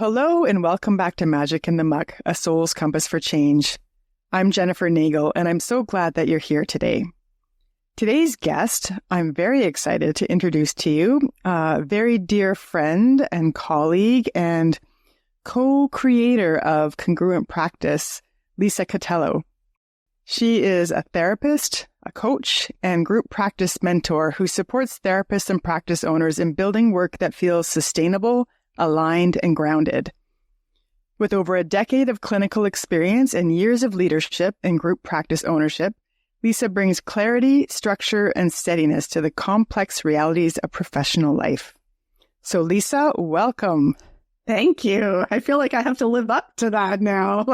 Hello and welcome back to Magic in the Muck, a soul's compass for change. I'm Jennifer Nagel, and I'm so glad that you're here today. Today's guest, I'm very excited to introduce to you a very dear friend and colleague and co-creator of Congruent Practice, Lisa Catallo. She is a therapist, a coach, and group practice mentor who supports therapists and practice owners in building work that feels sustainable, aligned, and grounded. With over a decade of clinical experience and years of leadership and group practice ownership, Lisa brings clarity, structure, and steadiness to the complex realities of professional life. So Lisa, welcome. Thank you. I feel like I have to live up to that now.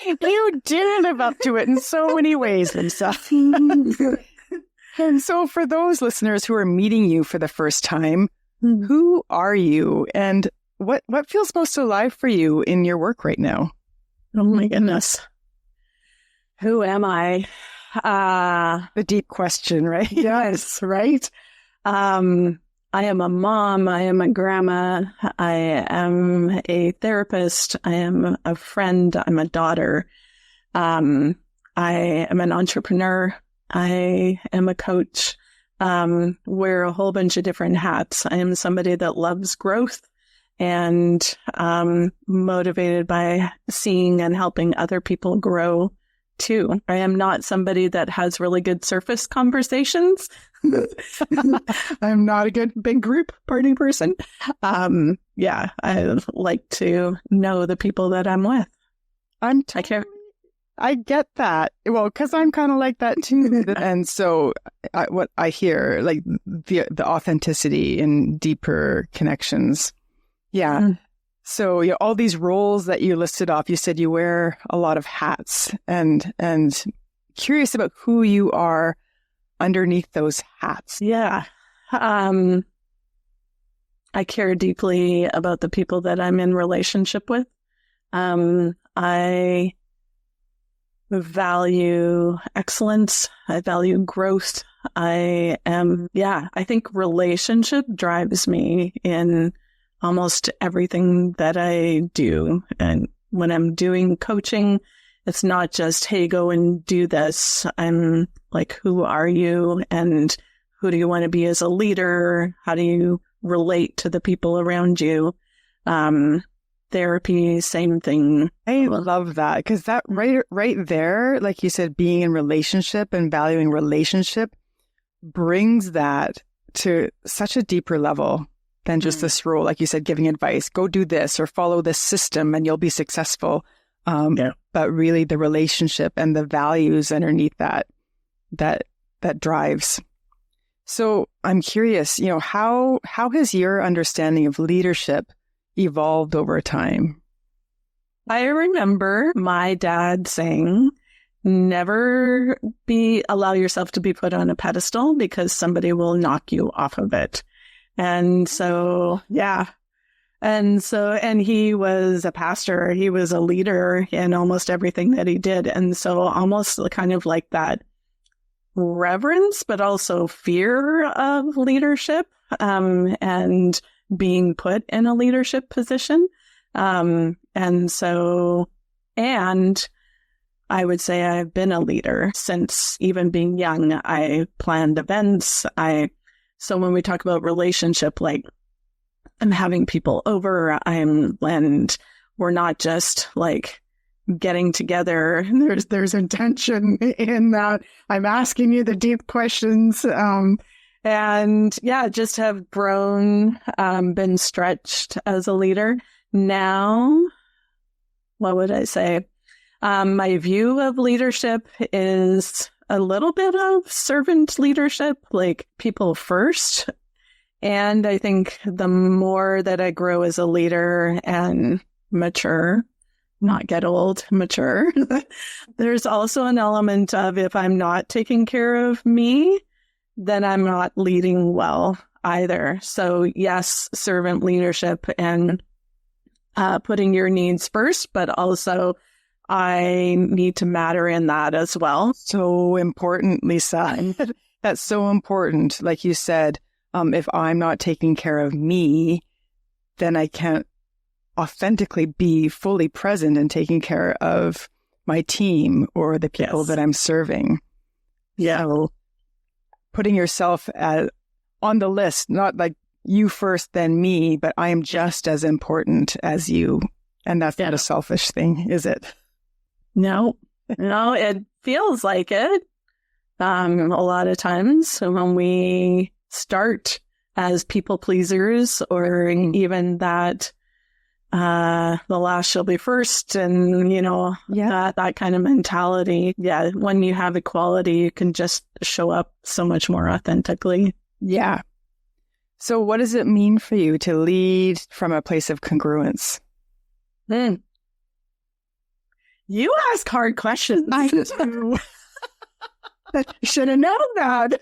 You do live up to it in so many ways, Lisa. And so for those listeners who are meeting you for the first time, who are you and what feels most alive for you in your work right now? Oh my goodness. Who am I? The deep question, right? Yes, right? I am a mom. I am a grandma. I am a therapist. I am a friend. I'm a daughter. I am an entrepreneur. I am a coach. Wear a whole bunch of different hats. I am somebody that loves growth and motivated by seeing and helping other people grow too. I am not somebody that has really good surface conversations. I'm not a good big group party person. I like to know the people that I'm with. I get that. Well, because I'm kind of like that too. And so what I hear, like the authenticity and deeper connections. Yeah. Mm. So all these roles that you listed off, you said you wear a lot of hats and curious about who you are underneath those hats. Yeah. I care deeply about the people that I'm in relationship with. I value excellence. I value growth. I think relationship drives me in almost everything that I do. And when I'm doing coaching, it's not just, hey, go and do this. I'm like, who are you? And who do you want to be as a leader? How do you relate to the people around you? Therapy, same thing. I love that because that right there, like you said, being in relationship and valuing relationship brings that to such a deeper level than just this role. Like you said, giving advice, go do this or follow this system and you'll be successful. But really the relationship and the values underneath that drives. So I'm curious, how has your understanding of leadership evolved over time? I remember my dad saying, never allow yourself to be put on a pedestal because somebody will knock you off of it. And so, yeah. And he was a pastor. He was a leader in almost everything that he did. And so almost kind of like that reverence, but also fear of leadership, and being put in a leadership position. And I would say I've been a leader since even being young. I planned events. So when we talk about relationship, like I'm having people over, and we're not just like getting together. There's intention in that. I'm asking you the deep questions. Just have grown, been stretched as a leader. Now, what would I say? My view of leadership is a little bit of servant leadership, like people first. And I think the more that I grow as a leader and mature, not get old, mature, there's also an element of if I'm not taking care of me, then I'm not leading well either. So yes, servant leadership and putting your needs first, but also I need to matter in that as well. So important, Lisa. That's so important. Like you said, if I'm not taking care of me, then I can't authentically be fully present and taking care of my team or the people that I'm serving. Yeah. So putting yourself on the list, not like you first, then me, but I am just as important as you. And that's not a selfish thing, is it? No, it feels like it. A lot of times when we start as people pleasers, or even that the last shall be first, and that kind of mentality. Yeah, when you have equality, you can just show up so much more authentically. Yeah. So what does it mean for you to lead from a place of congruence? You ask hard questions. I do. Should have known that.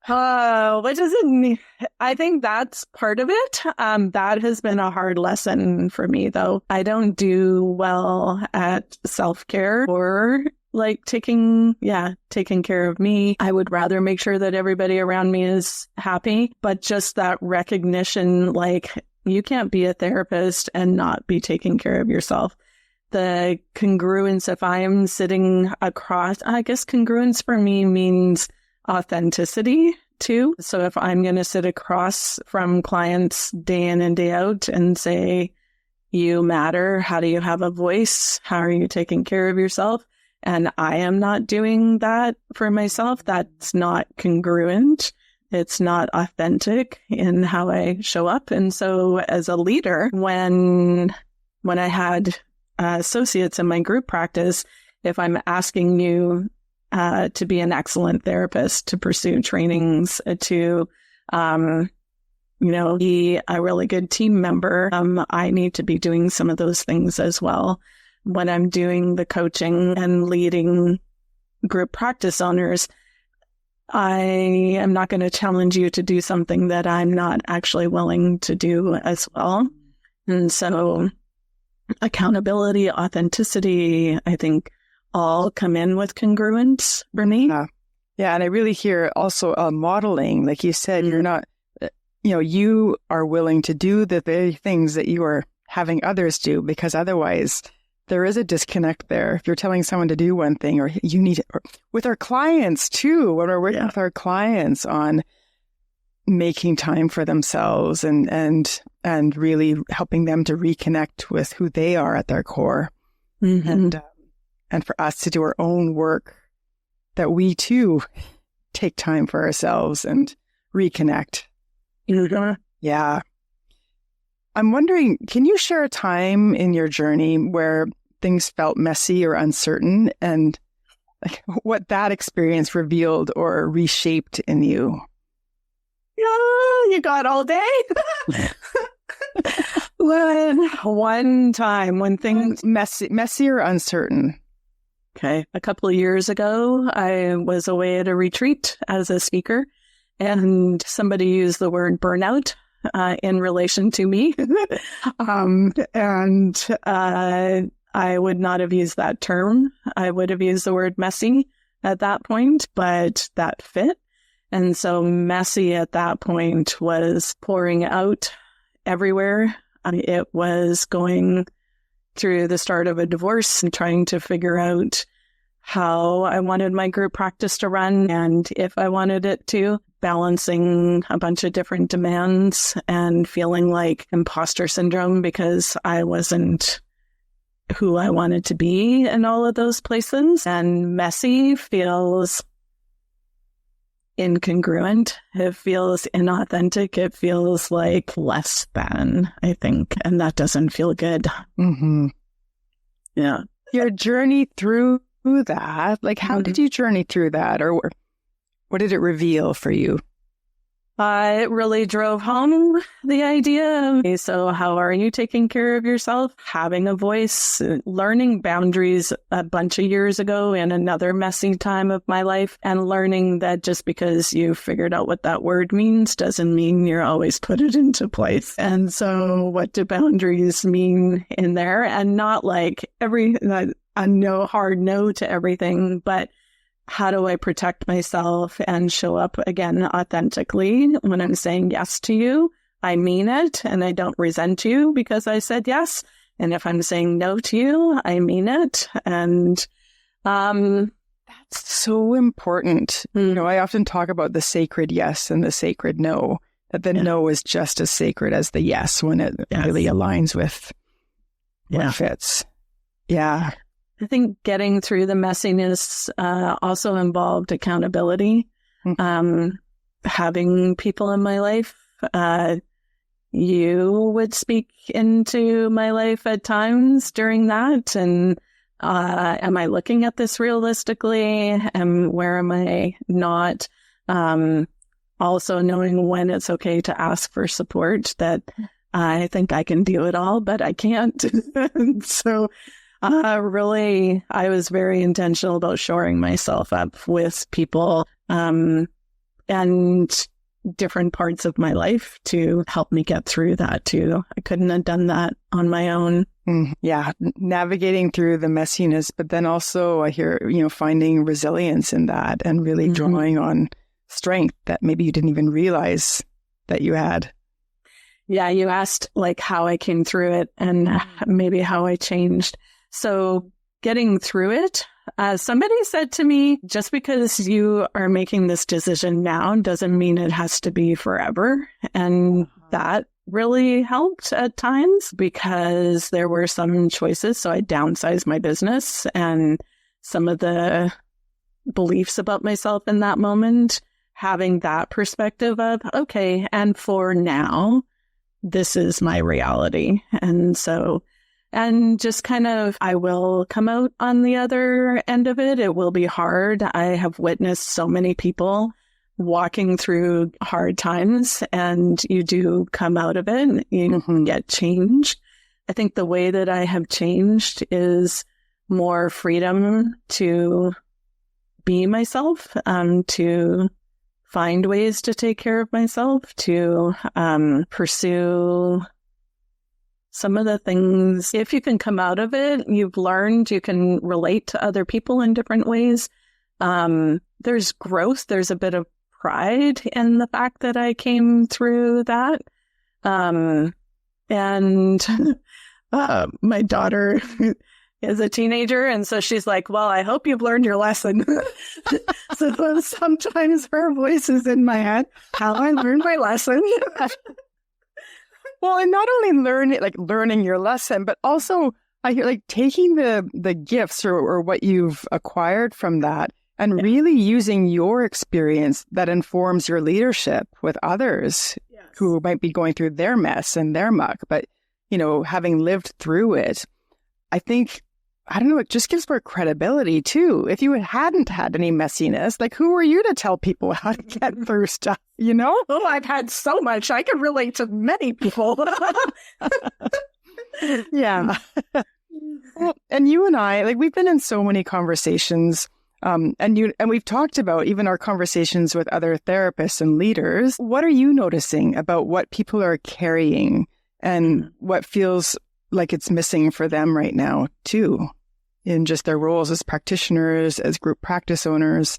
What does it mean? I think that's part of it. That has been a hard lesson for me, though. I don't do well at self-care or like taking care of me. I would rather make sure that everybody around me is happy, but just that recognition, like you can't be a therapist and not be taking care of yourself. The congruence, if I'm sitting across, I guess congruence for me means authenticity too. So if I'm going to sit across from clients day in and day out and say, you matter, how do you have a voice? How are you taking care of yourself? And I am not doing that for myself. That's not congruent. It's not authentic in how I show up. And so as a leader, when I had associates in my group practice, if I'm asking you to be an excellent therapist, to pursue trainings, to be a really good team member, I need to be doing some of those things as well. When I'm doing the coaching and leading group practice owners, I am not going to challenge you to do something that I'm not actually willing to do as well. And so accountability, authenticity, I think all come in with congruence for me. Yeah. And I really hear also modeling, like you said, you're not, you are willing to do the very things that you are having others do, because otherwise there is a disconnect there. If you're telling someone to do one thing, or you need, or with our clients too, when we're working with our clients on making time for themselves and really helping them to reconnect with who they are at their core. And for us to do our own work, that we too take time for ourselves and reconnect. Yeah. I'm wondering, can you share a time in your journey where things felt messy or uncertain, and like what that experience revealed or reshaped in you? Yeah, you got all day. One time when things messy or uncertain. Okay. A couple of years ago, I was away at a retreat as a speaker, and somebody used the word burnout in relation to me. I would not have used that term. I would have used the word messy at that point, but that fit. And so messy at that point was pouring out everywhere. It was going through the start of a divorce and trying to figure out how I wanted my group practice to run, and if I wanted it to, balancing a bunch of different demands and feeling like imposter syndrome because I wasn't who I wanted to be in all of those places. And messy feels incongruent. It feels inauthentic. It feels like less than, I think. And that doesn't feel good. Yeah. Your journey through that, like how did you journey through that, or what did it reveal for you? It really drove home the idea of, so how are you taking care of yourself? Having a voice, learning boundaries a bunch of years ago in another messy time of my life, and learning that just because you figured out what that word means doesn't mean you're always put it into place. And so what do boundaries mean in there? And not like a no hard no to everything, but how do I protect myself and show up again authentically when I'm saying yes to you? I mean it and I don't resent you because I said yes. And if I'm saying no to you, I mean it. And that's so important. I often talk about the sacred yes and the sacred no, that the no is just as sacred as the yes when it really aligns with what fits. Yeah. I think getting through the messiness also involved accountability. Having people in my life, you would speak into my life at times during that. And am I looking at this realistically? And where am I not? Also knowing when it's okay to ask for support, that I think I can do it all, but I can't. So really, I was very intentional about shoring myself up with people and different parts of my life to help me get through that too. I couldn't have done that on my own. Yeah, navigating through the messiness, but then also I hear, finding resilience in that and really drawing on strength that maybe you didn't even realize that you had. Yeah, you asked like how I came through it and maybe how I changed. So getting through it, somebody said to me, just because you are making this decision now doesn't mean it has to be forever. And that really helped at times because there were some choices. So I downsized my business and some of the beliefs about myself in that moment, having that perspective of, okay, and for now, this is my reality. And so, and just kind of, I will come out on the other end of it. It will be hard. I have witnessed so many people walking through hard times and you do come out of it and you get changed. I think the way that I have changed is more freedom to be myself, to find ways to take care of myself, to pursue some of the things. If you can come out of it, you've learned, you can relate to other people in different ways. There's growth. There's a bit of pride in the fact that I came through that. And my daughter is a teenager, and so she's like, well, I hope you've learned your lesson. So sometimes her voice is in my head, how I learned my lesson. Well, and not only learning your lesson, but also I hear taking the gifts or what you've acquired from that and really using your experience that informs your leadership with others who might be going through their mess and their muck. But, having lived through it, I think, I don't know, it just gives more credibility too. If you hadn't had any messiness, who are you to tell people how to get through stuff, Oh, I've had so much. I can relate to many people. Yeah. Well, and you and I, we've been in so many conversations, and we've talked about even our conversations with other therapists and leaders. What are you noticing about what people are carrying and what feels like it's missing for them right now too, in just their roles as practitioners, as group practice owners?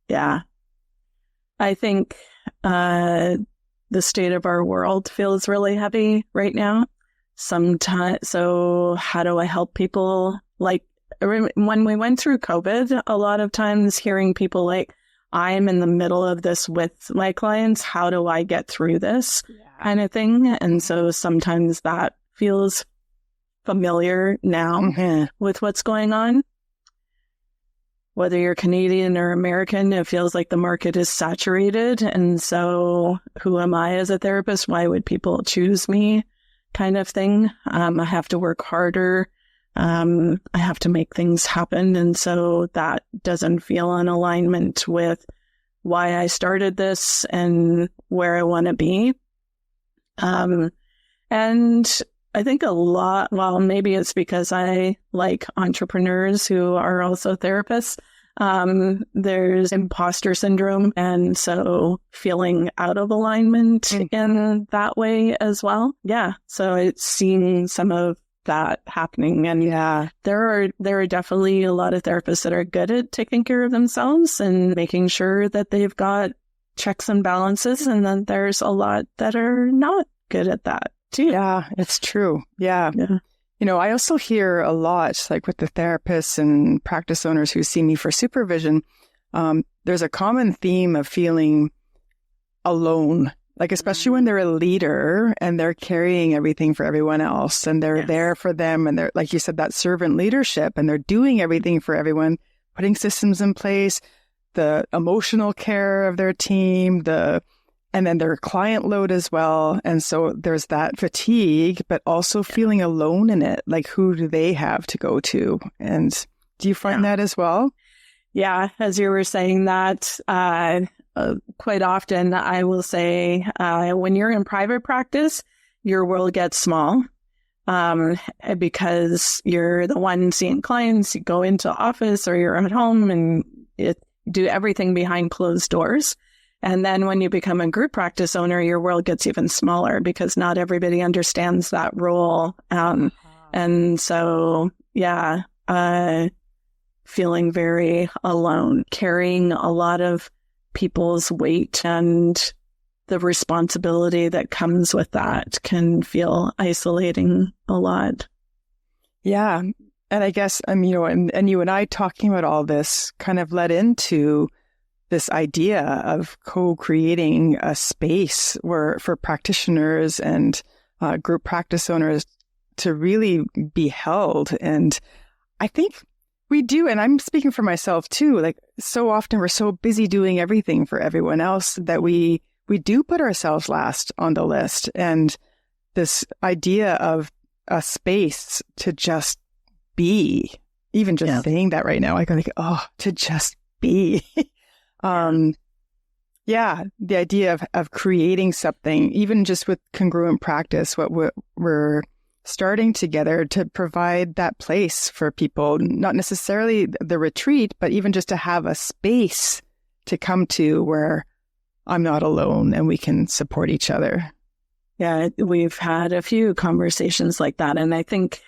Yeah. I think the state of our world feels really heavy right now. So how do I help people? When we went through COVID, a lot of times hearing people I'm in the middle of this with my clients. How do I get through this kind of thing? And so sometimes that feels familiar now with what's going on. Whether you're Canadian or American, it feels like the market is saturated. And so who am I as a therapist? Why would people choose me? Kind of thing. I have to work harder. I have to make things happen. And so that doesn't feel in alignment with why I started this and where I want to be. And I think maybe it's because I like entrepreneurs who are also therapists. There's imposter syndrome. And so feeling out of alignment in that way as well. Yeah. So it's seeing some of that happening. And there are definitely a lot of therapists that are good at taking care of themselves and making sure that they've got checks and balances. And then there's a lot that are not good at that too. Yeah, it's true. Yeah. I also hear a lot, like with the therapists and practice owners who see me for supervision, there's a common theme of feeling alone, like especially when they're a leader and they're carrying everything for everyone else and they're there for them. And they're, like you said, that servant leadership, and they're doing everything for everyone, putting systems in place, the emotional care of their team, and then their client load as well. And so there's that fatigue, but also feeling alone in it. Like, who do they have to go to? And do you find that as well? Yeah. As you were saying that, quite often I will say, when you're in private practice, your world gets small, because you're the one seeing clients. You go into office or you're at home and do everything behind closed doors. And then when you become a group practice owner, your world gets even smaller because not everybody understands that role. And so, feeling very alone, carrying a lot of people's weight and the responsibility that comes with that can feel isolating a lot. Yeah. And I guess, and you and I talking about all this kind of led into this idea of co-creating a space for practitioners and group practice owners to really be held. And I think we do, and I'm speaking for myself too, like so often we're so busy doing everything for everyone else that we do put ourselves last on the list. And this idea of a space to just be, even just saying that right now, I go like, to just be. The idea of creating something, even just with congruent practice, what we're starting together to provide that place for people, not necessarily the retreat, but even just to have a space to come to where I'm not alone and we can support each other. Yeah, we've had a few conversations like that. And I think,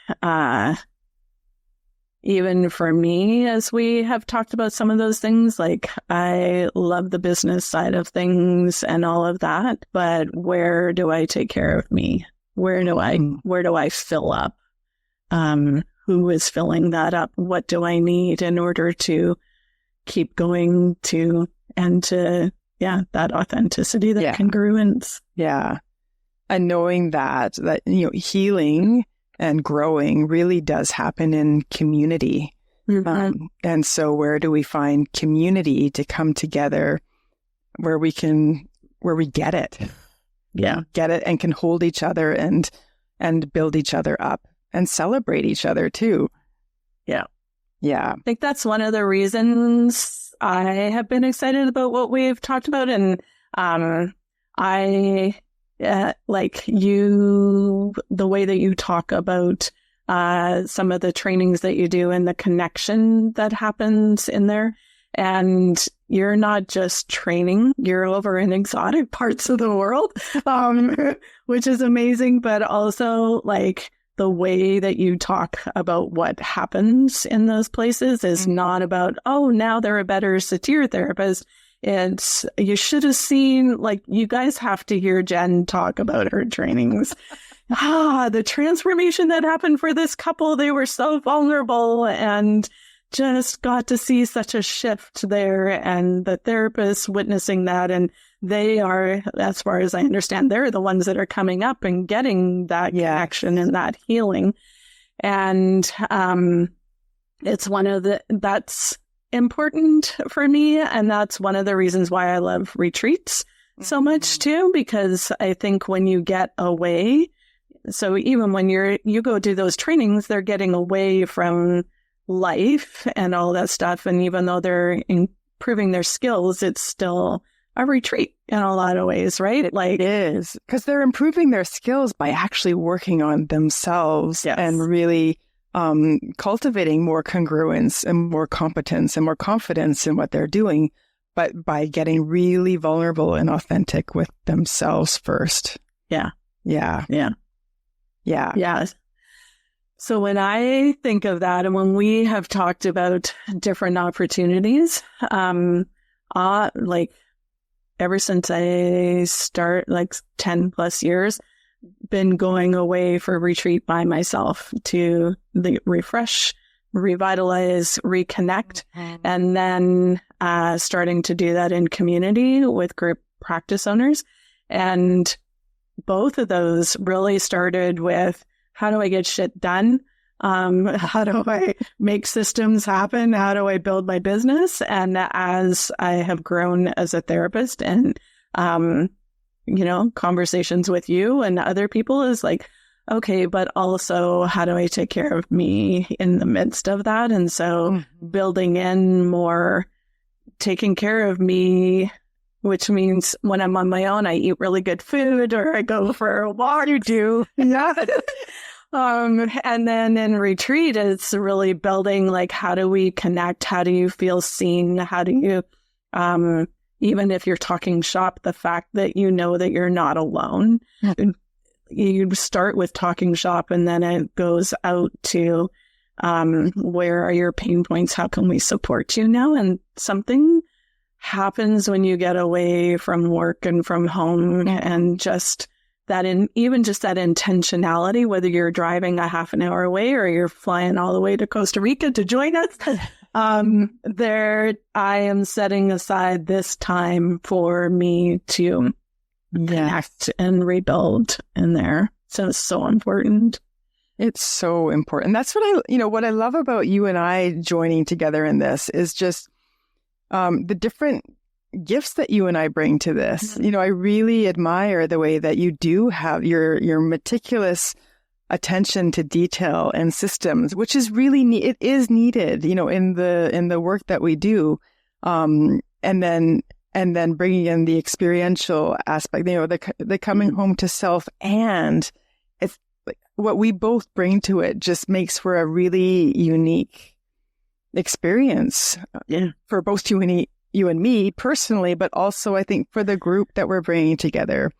even for me, as we have talked about some of those things, like I love the business side of things and all of that, but where do I take care of me? Where do I fill up? Who is filling that up? What do I need in order to keep going to that authenticity, that congruence? Yeah. And knowing that healing and growing really does happen in community. Mm-hmm. And so where do we find community to come together where we get it? Yeah. Get it and can hold each other and build each other up and celebrate each other too. Yeah. Yeah. I think that's one of the reasons I have been excited about what we've talked about. And like the way that you talk about some of the trainings that you do and the connection that happens in there. And you're not just training, you're over in exotic parts of the world, which is amazing, but also like the way that you talk about what happens in those places is not about, now they're a better satir therapist. You should have seen, like, you guys have to hear Jen talk about her trainings. The transformation that happened for this couple, they were so vulnerable and just got to see such a shift there, and the therapists witnessing that. And they are, as far as I understand, they're the ones that are coming up and getting that connection and that healing. And it's that's important for me. And that's one of the reasons why I love retreats so much too, because I think when you get away, so even when you go do those trainings, they're getting away from life and all that stuff. And even though they're improving their skills, it's still a retreat in a lot of ways, right? Like, it is, because they're improving their skills by actually working on themselves and really cultivating more congruence and more competence and more confidence in what they're doing, but by getting really vulnerable and authentic with themselves first. Yeah. So when I think of that, and when we have talked about different opportunities, like ever since I start, like 10 plus years, been going away for retreat by myself to refresh, revitalize, reconnect, and then starting to do that in community with group practice owners. And both of those really started with, how do I get shit done? How do I make systems happen? How do I build my business? And as I have grown as a therapist and, conversations with you and other people is like, okay, but also how do I take care of me in the midst of that? And so building in more taking care of me, which means when I'm on my own, I eat really good food or I go for a walk. You do. Yeah. And then in retreat, it's really building, like, how do we connect? How do you feel seen? How do you, even if you're talking shop, the fact that you know that you're not alone, you start with talking shop and then it goes out to, where are your pain points? How can we support you now? And something happens when you get away from work and from home, and just that, even just that intentionality, whether you're driving a half an hour away or you're flying all the way to Costa Rica to join us, I am setting aside this time for me to connect and rebuild in there. So it's so important. It's so important. That's what I love about you and I joining together in this is just the different gifts that you and I bring to this. I really admire the way that you do have your meticulous attention to detail and systems, which is really it is needed, in the work that we do. And then bringing in the experiential aspect, the coming home to self, and it's what we both bring to it just makes for a really unique experience for both you and me personally, but also I think for the group that we're bringing together,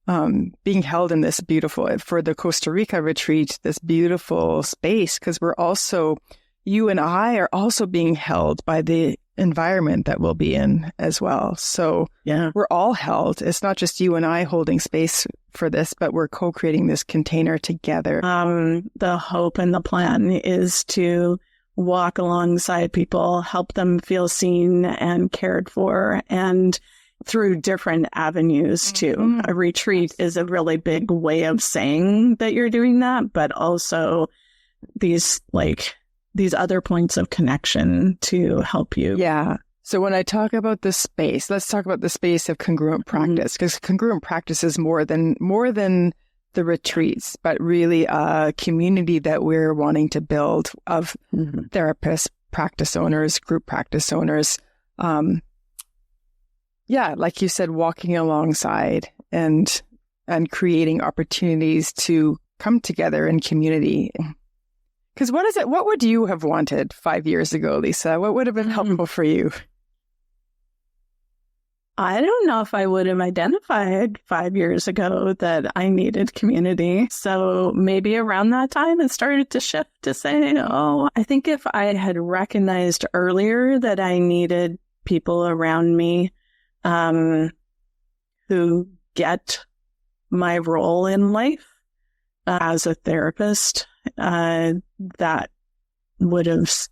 being held in this beautiful, for the Costa Rica retreat, this beautiful space, because you and I are also being held by the environment that we'll be in as well. So we're all held. It's not just you and I holding space for this, but we're co-creating this container together. The hope and the plan is to walk alongside people, help them feel seen and cared for, and through different avenues too. A retreat is a really big way of saying that you're doing that, but also these other points of connection to help you. Yeah. So when I talk about the space, let's talk about the space of congruent practice, because congruent practice is more than the retreats, but really a community that we're wanting to build of therapists, practice owners, group practice owners. Like you said, walking alongside and creating opportunities to come together in community. Because what would you have wanted 5 years ago, Lisa? What would have been helpful for you? I don't know if I would have identified 5 years ago that I needed community. So maybe around that time it started to shift to say, I think if I had recognized earlier that I needed people around me who get my role in life as a therapist, that would have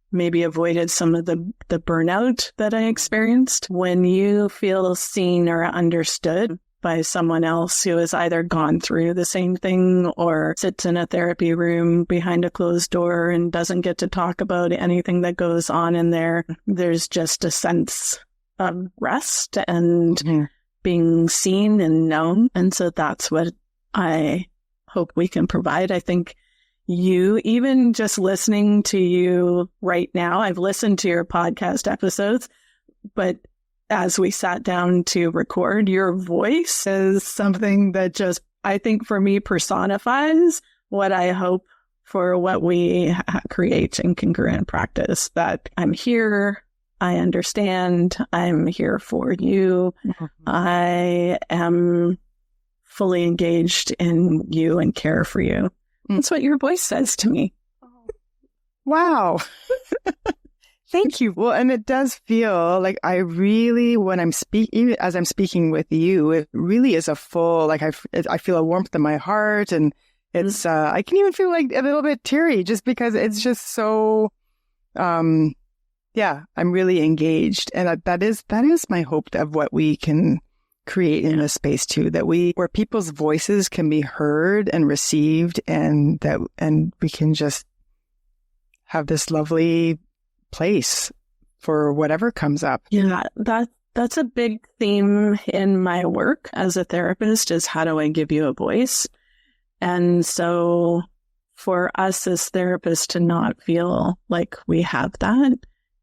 maybe avoided some of the burnout that I experienced. When you feel seen or understood by someone else who has either gone through the same thing or sits in a therapy room behind a closed door and doesn't get to talk about anything that goes on in there, there's just a sense of rest and being seen and known. And so that's what I hope we can provide. I think even just listening to you right now, I've listened to your podcast episodes, but as we sat down to record, your voice is something that just, I think for me, personifies what I hope for what we create in congruent practice, that I'm here, I understand, I'm here for you, I am fully engaged in you and care for you. That's what your voice says to me. Wow. Thank you. Well, and it does feel like I really, when I'm speaking, as I'm speaking with you, it really is a full, like I feel a warmth in my heart, and it's, I can even feel like a little bit teary just because it's just so, yeah, I'm really engaged. And that is my hope of what we can create in this space too, where people's voices can be heard and received, and we can just have this lovely place for whatever comes up. Yeah, that's a big theme in my work as a therapist, is how do I give you a voice? And so for us as therapists to not feel like we have that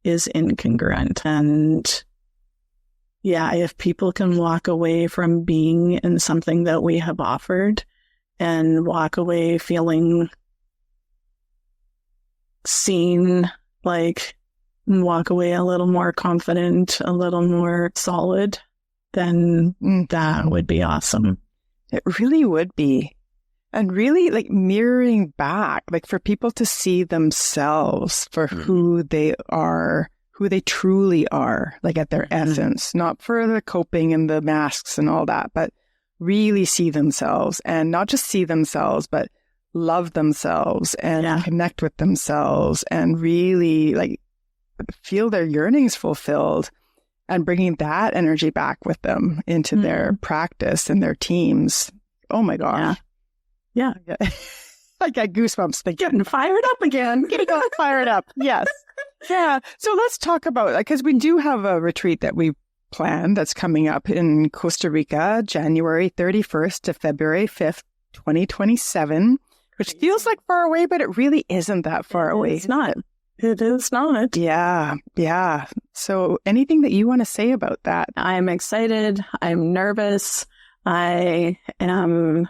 is incongruent. And yeah, if people can walk away from being in something that we have offered and walk away feeling seen, like walk away a little more confident, a little more solid, then that would be awesome. It really would be. And really like mirroring back, like for people to see themselves for who they are, who they truly are, like at their essence, not for the coping and the masks and all that, but really see themselves, and not just see themselves, but love themselves and connect with themselves, and really like feel their yearnings fulfilled, and bringing that energy back with them into their practice and their teams. Oh my gosh. Yeah. I got goosebumps thinking. Getting fired up again. Getting fired up. Yes. Yeah. So let's talk about, because we do have a retreat that we planned that's coming up in Costa Rica, January 31st to February 5th, 2027, which feels like far away, but it really isn't that far away. It's not. It is not. Yeah. Yeah. So anything that you want to say about that? I'm excited. I'm nervous. I am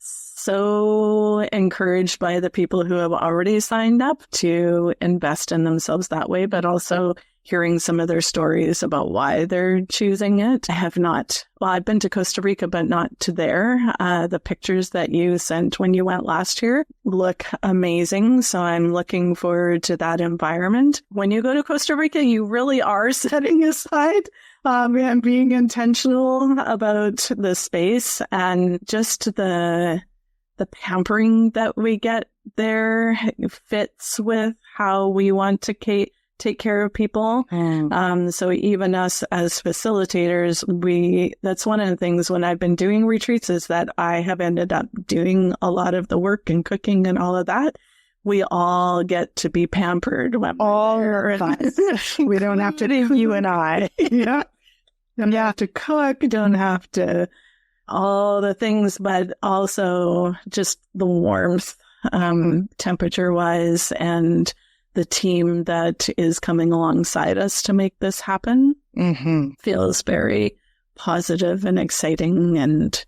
so encouraged by the people who have already signed up to invest in themselves that way, but also hearing some of their stories about why they're choosing it. I've been to Costa Rica, but not to there. The pictures that you sent when you went last year look amazing. So I'm looking forward to that environment. When you go to Costa Rica, you really are setting aside and being intentional about the space, and just the pampering that we get there fits with how we want to take care of people. So even us as facilitators, that's one of the things when I've been doing retreats is that I have ended up doing a lot of the work and cooking and all of that. We all get to be pampered. All of us. We don't have to do you and I. Yeah. Don't have to cook, don't have to all the things, but also just the warmth, temperature-wise, and the team that is coming alongside us to make this happen feels very positive and exciting. And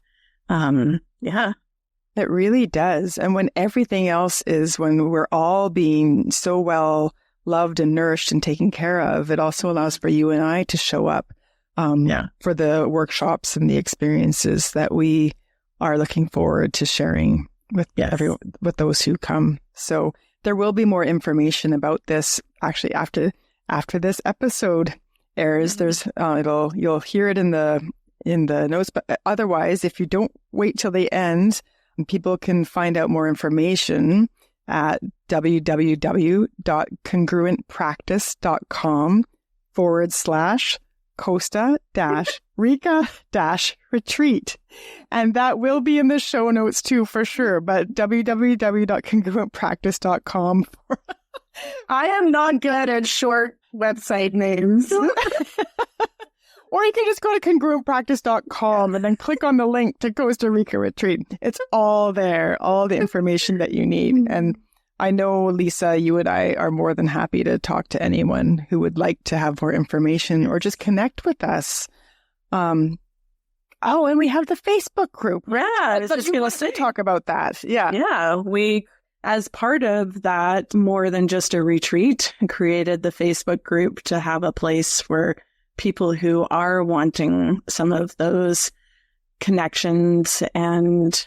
it really does. And when everything else when we're all being so well loved and nourished and taken care of, it also allows for you and I to show up for the workshops and the experiences that we are looking forward to sharing with everyone, with those who come. So there will be more information about this actually after this episode airs. There's you'll hear it in the notes, but otherwise, if you don't wait till the end, people can find out more information at www.congruentpractice.com/Costa-Rica-retreat. And that will be in the show notes too, for sure. But www.congruentpractice.com. I am not good at short website names. Or you can just go to congruentpractice.com and then click on the link to Costa Rica retreat. It's all there, all the information that you need. And I know, Lisa, you and I are more than happy to talk to anyone who would like to have more information or just connect with us. And we have the Facebook group. Yeah, I was just going to talk about that. Yeah. Yeah, we, as part of that, more than just a retreat, created the Facebook group to have a place for people who are wanting some of those connections. And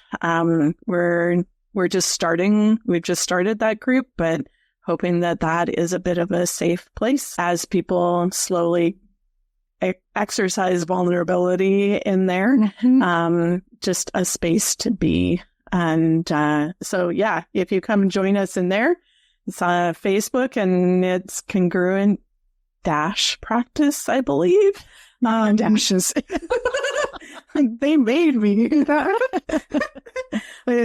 we're just starting. We've just started that group, but hoping that that is a bit of a safe place as people slowly exercise vulnerability in there. Just a space to be. And so, yeah, if you come join us in there, it's on Facebook and it's Congruent practice, I believe. Dashes. They made me do that.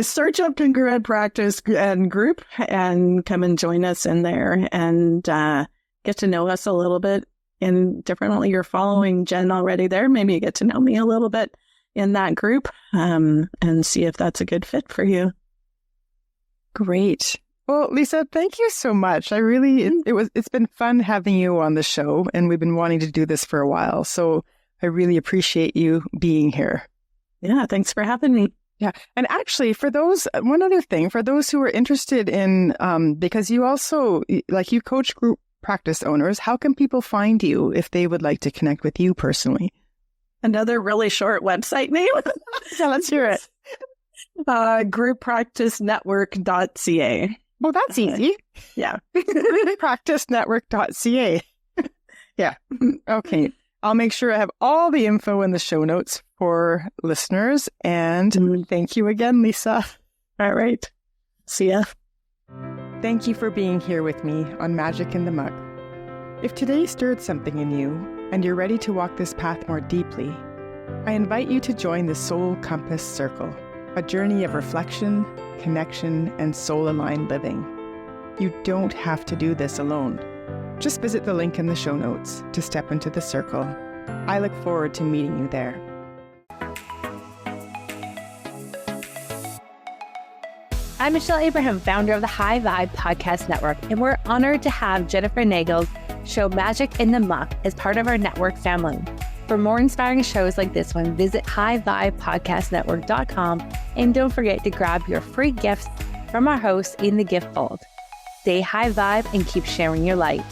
Search up Congruent practice and group and come and join us in there and get to know us a little bit. And differently, you're following Jen already there. Maybe you get to know me a little bit in that group and see if that's a good fit for you. Great. Well, Lisa, thank you so much. It's been fun having you on the show, and we've been wanting to do this for a while. So I really appreciate you being here. Yeah, thanks for having me. Yeah. And actually, one other thing, for those who are interested in, because you also, you coach group practice owners, how can people find you if they would like to connect with you personally? Another really short website name? Yeah, let's hear it. Grouppracticenetwork.ca. Oh, that's easy. Yeah. Practicenetwork.ca. Yeah. Okay. I'll make sure I have all the info in the show notes for listeners. And thank you again, Lisa. All right. See ya. Thank you for being here with me on Magic in the Muck. If today stirred something in you and you're ready to walk this path more deeply, I invite you to join the Soul Compass Circle, a journey of reflection, connection, and soul-aligned living. You don't have to do this alone. Just visit the link in the show notes to step into the circle. I look forward to meeting you there. I'm Michelle Abraham, founder of the High Vibe Podcast Network, and we're honored to have Jennifer Nagel's show Magic in the Muck as part of our network family. For more inspiring shows like this one, visit highvibepodcastnetwork.com and don't forget to grab your free gifts from our hosts in the gift fold. Stay high vibe and keep sharing your light.